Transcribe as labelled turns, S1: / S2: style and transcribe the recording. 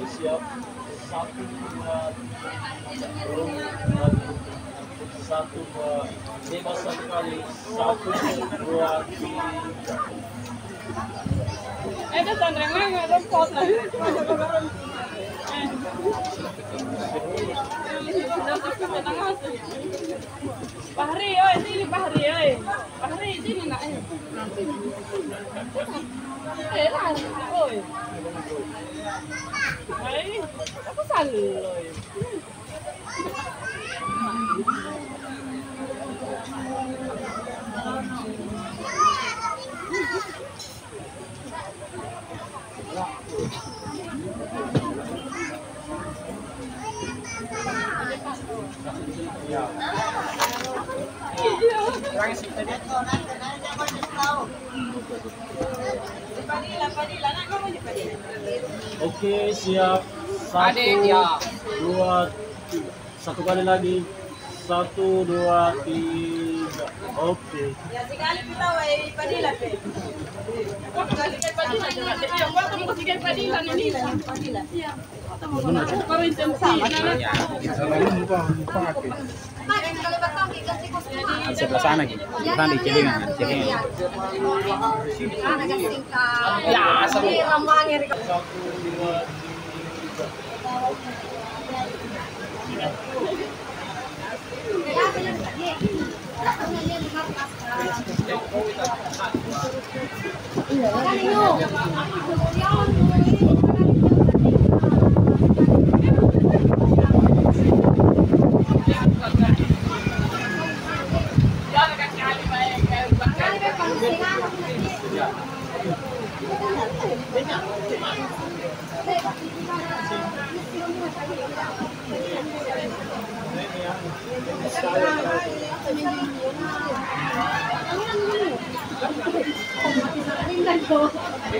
S1: siap. Satu, dua, satu, dua, bebas satu kali. Satu, dua, tiga.
S2: Ada sandra nggak ada pot lagi. Bahri, oi, sini Bahri, oi. Bahri, sini nak. Lah, oi. Hai, apa salah, oi?
S1: Oke, siap. Satu, dua, tiga. Satu kali lagi. Satu, dua, tiga. Oke.
S3: Ya sekali kita wei padila pe.
S2: Sekali padila, ya, waktu mau sekali padila ini. Padila. Iya. Kalau intensi,
S4: sebelah sana gitu. Kan di celingan, celingan.
S3: Ya, ini ramangnya.
S1: Satu, dua,
S3: Ini